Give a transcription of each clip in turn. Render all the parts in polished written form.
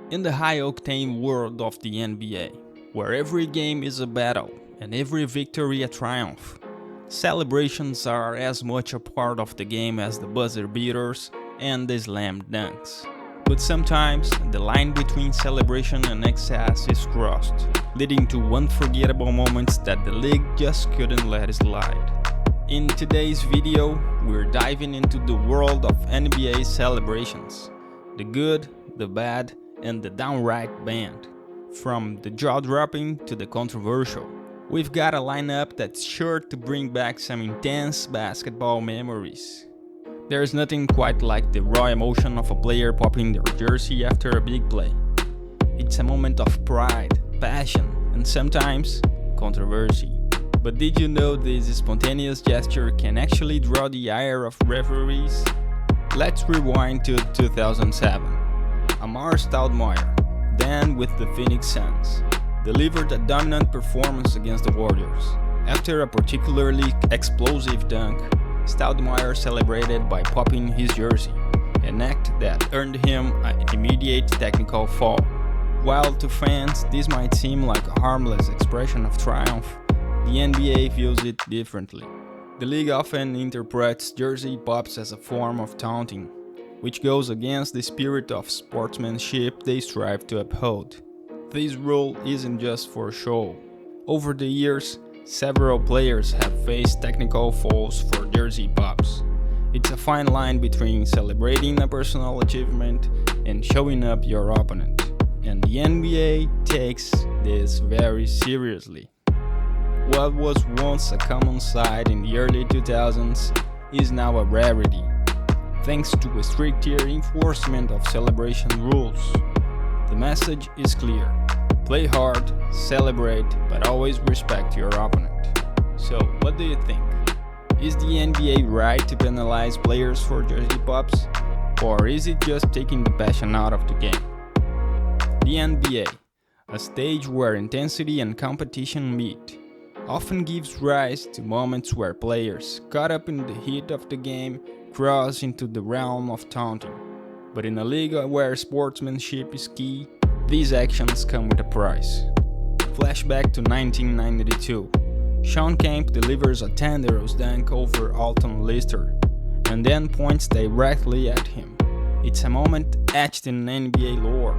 In the high-octane world of the NBA, where every game is a battle and every victory a triumph, celebrations are as much a part of the game as the buzzer beaters and the slam dunks. But sometimes, the line between celebration and excess is crossed, leading to unforgettable moments that the league just couldn't let slide. In today's video, we're diving into the world of NBA celebrations. The good, the bad, and the downright banned. From the jaw-dropping to the controversial. We've got a lineup that's sure to bring back some intense basketball memories. There's nothing quite like the raw emotion of a player popping their jersey after a big play. It's a moment of pride, passion, and sometimes controversy. But did you know this spontaneous gesture can actually draw the ire of referees? Let's rewind to 2007. Amar'e Stoudemire, then with the Phoenix Suns, delivered a dominant performance against the Warriors. After a particularly explosive dunk, Stoudemire celebrated by popping his jersey, an act that earned him an immediate technical foul. While to fans this might seem like a harmless expression of triumph, the NBA views it differently. The league often interprets jersey pops as a form of taunting, which goes against the spirit of sportsmanship they strive to uphold. This rule isn't just for show. Over the years, several players have faced technical fouls for jersey pops. It's a fine line between celebrating a personal achievement and showing up your opponent, and the NBA takes this very seriously. What was once a common sight in the early 2000s is now a rarity, thanks to a stricter enforcement of celebration rules. The message is clear: play hard, celebrate, but always respect your opponent. So, what do you think? Is the NBA right to penalize players for jersey pops? Or is it just taking the passion out of the game? The NBA, a stage where intensity and competition meet, often gives rise to moments where players, caught up in the heat of the game, cross into the realm of taunting. But in a league where sportsmanship is key, these actions come with a price. Flashback to 1992. Shawn Kemp delivers a thunderous dunk over Alton Lister, and then points directly at him. It's a moment etched in NBA lore,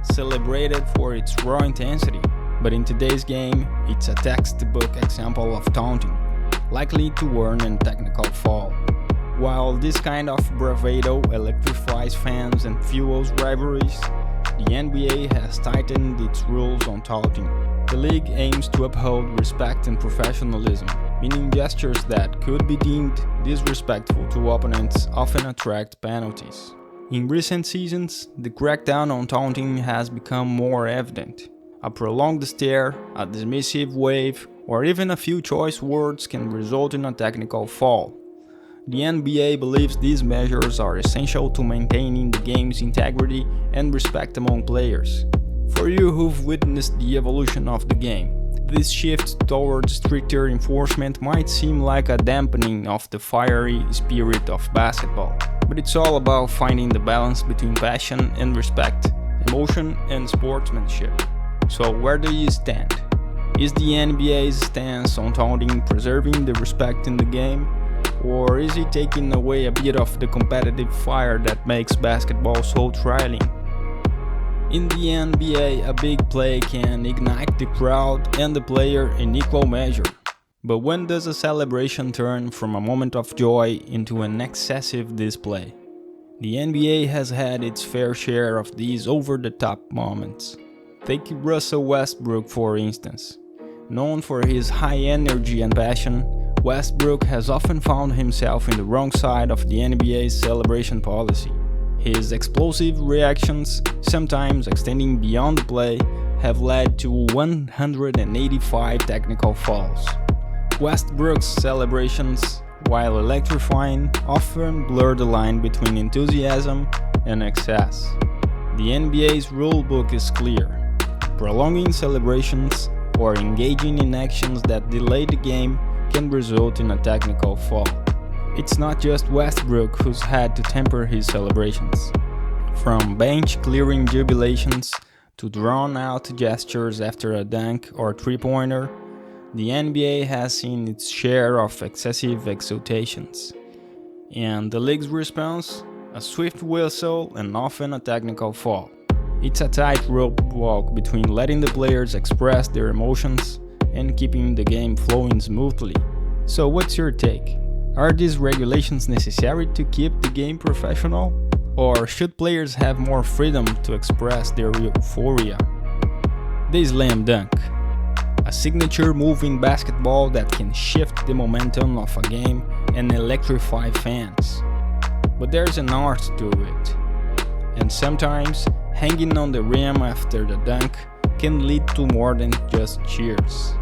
celebrated for its raw intensity. But in today's game, it's a textbook example of taunting, likely to earn a technical foul. While this kind of bravado electrifies fans and fuels rivalries, the NBA has tightened its rules on taunting. The league aims to uphold respect and professionalism, meaning gestures that could be deemed disrespectful to opponents often attract penalties. In recent seasons, the crackdown on taunting has become more evident. A prolonged stare, a dismissive wave, or even a few choice words can result in a technical foul. The NBA believes these measures are essential to maintaining the game's integrity and respect among players. For you who've witnessed the evolution of the game, this shift towards stricter enforcement might seem like a dampening of the fiery spirit of basketball. But it's all about finding the balance between passion and respect, emotion and sportsmanship. So where do you stand? Is the NBA's stance on taunting preserving the respect in the game? Or is it taking away a bit of the competitive fire that makes basketball so thrilling? In the NBA, a big play can ignite the crowd and the player in equal measure. But when does a celebration turn from a moment of joy into an excessive display? The NBA has had its fair share of these over-the-top moments. Take Russell Westbrook for instance. Known for his high energy and passion, Westbrook has often found himself in the wrong side of the NBA's celebration policy. His explosive reactions, sometimes extending beyond the play, have led to 185 technical fouls. Westbrook's celebrations, while electrifying, often blur the line between enthusiasm and excess. The NBA's rulebook is clear. Prolonging celebrations or engaging in actions that delay the game can result in a technical foul. It's not just Westbrook who's had to temper his celebrations. From bench clearing jubilations to drawn-out gestures after a dunk or three-pointer, the NBA has seen its share of excessive exultations. And the league's response? A swift whistle and often a technical foul. It's a tightrope walk between letting the players express their emotions and keeping the game flowing smoothly. So what's your take? Are these regulations necessary to keep the game professional? Or should players have more freedom to express their euphoria? The slam dunk. A signature move in basketball that can shift the momentum of a game and electrify fans. But there's an art to it. And sometimes, hanging on the rim after the dunk can lead to more than just cheers.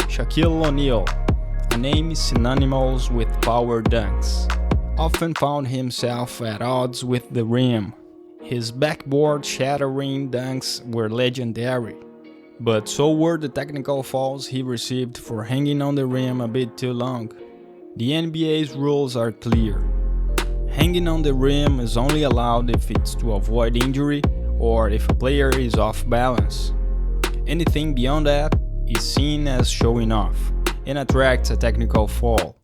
Shaquille O'Neal, a name synonymous with power dunks, often found himself at odds with the rim. His backboard-shattering dunks were legendary. But so were the technical fouls he received for hanging on the rim a bit too long. The NBA's rules are clear. Hanging on the rim is only allowed if it's to avoid injury or if a player is off balance. Anything beyond that is seen as showing off and attracts a technical foul.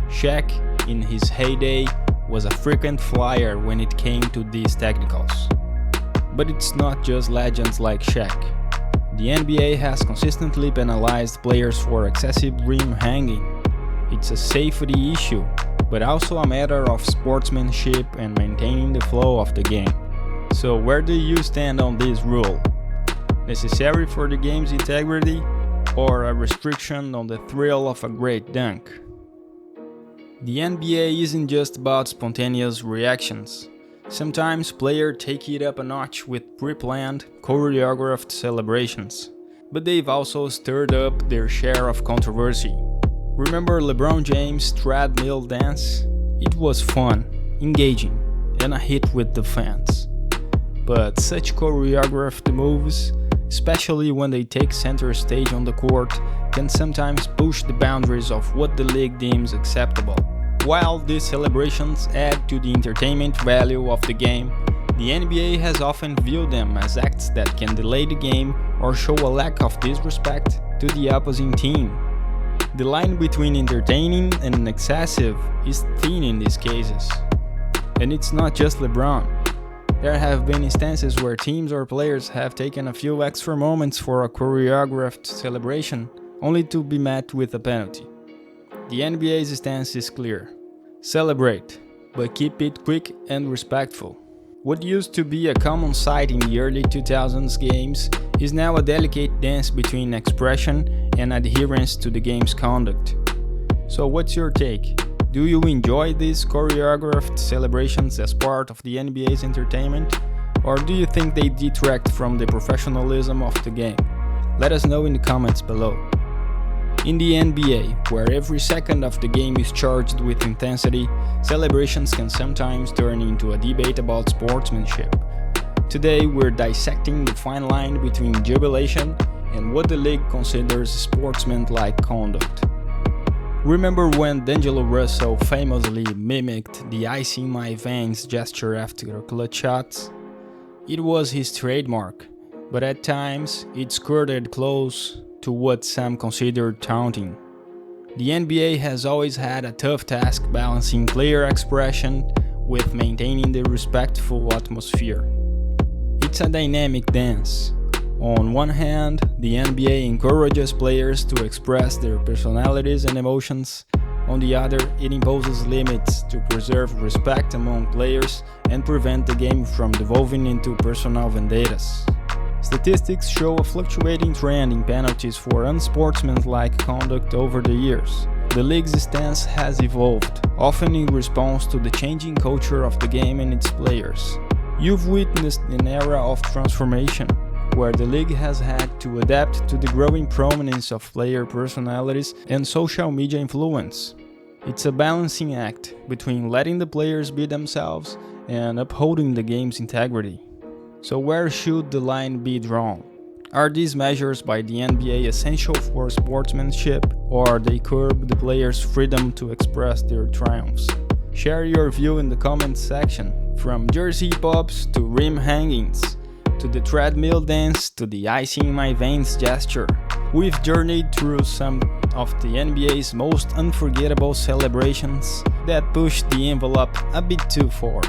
Shaq, in his heyday, was a frequent flyer when it came to these technicals. But it's not just legends like Shaq. The NBA has consistently penalized players for excessive rim hanging. It's a safety issue, but also a matter of sportsmanship and maintaining the flow of the game. So where do you stand on this rule? Necessary for the game's integrity, or a restriction on the thrill of a great dunk? The NBA isn't just about spontaneous reactions. Sometimes players take it up a notch with pre-planned, choreographed celebrations. But they've also stirred up their share of controversy. Remember LeBron James' treadmill dance? It was fun, engaging, and a hit with the fans. But such choreographed moves, especially when they take center stage on the court, can sometimes push the boundaries of what the league deems acceptable. While these celebrations add to the entertainment value of the game, the NBA has often viewed them as acts that can delay the game or show a lack of disrespect to the opposing team. The line between entertaining and excessive is thin in these cases. And it's not just LeBron. There have been instances where teams or players have taken a few extra moments for a choreographed celebration, only to be met with a penalty. The NBA's stance is clear. Celebrate, but keep it quick and respectful. What used to be a common sight in the early 2000s games is now a delicate dance between expression and adherence to the game's conduct. So what's your take? Do you enjoy these choreographed celebrations as part of the NBA's entertainment? Or do you think they detract from the professionalism of the game? Let us know in the comments below. In the NBA, where every second of the game is charged with intensity, celebrations can sometimes turn into a debate about sportsmanship. Today, we're dissecting the fine line between jubilation and what the league considers sportsmanlike conduct. Remember when D'Angelo Russell famously mimicked the "ice in my veins" gesture after clutch shots? It was his trademark, but at times it skirted close to what some consider taunting. The NBA has always had a tough task balancing player expression with maintaining the respectful atmosphere. It's a dynamic dance. On one hand, the NBA encourages players to express their personalities and emotions. On the other, it imposes limits to preserve respect among players and prevent the game from devolving into personal vendettas. Statistics show a fluctuating trend in penalties for unsportsmanlike conduct over the years. The league's stance has evolved, often in response to the changing culture of the game and its players. You've witnessed an era of transformation, where the league has had to adapt to the growing prominence of player personalities and social media influence. It's a balancing act between letting the players be themselves and upholding the game's integrity. So where should the line be drawn? Are these measures by the NBA essential for sportsmanship, or they curb the players' freedom to express their triumphs? Share your view in the comments section, from jersey pops to rim hangings, to the treadmill dance to the ice in my veins gesture. We've journeyed through some of the NBA's most unforgettable celebrations that pushed the envelope a bit too far.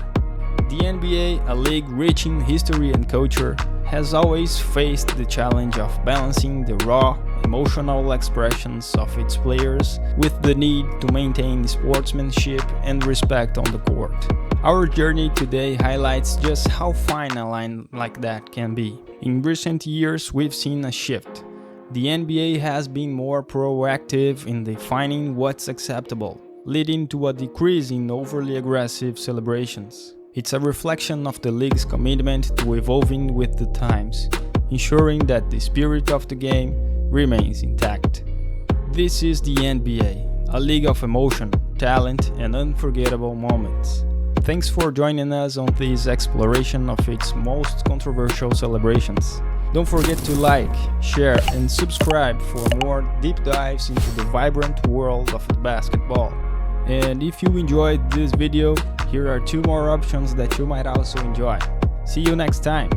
The NBA, a league rich in history and culture, has always faced the challenge of balancing the raw, emotional expressions of its players with the need to maintain sportsmanship and respect on the court. Our journey today highlights just how fine a line like that can be. In recent years, we've seen a shift. The NBA has been more proactive in defining what's acceptable, leading to a decrease in overly aggressive celebrations. It's a reflection of the league's commitment to evolving with the times, ensuring that the spirit of the game remains intact. This is the NBA, a league of emotion, talent, and unforgettable moments. Thanks for joining us on this exploration of its most controversial celebrations. Don't forget to like, share, and subscribe for more deep dives into the vibrant world of basketball. And if you enjoyed this video, here are 2 more options that you might also enjoy. See you next time!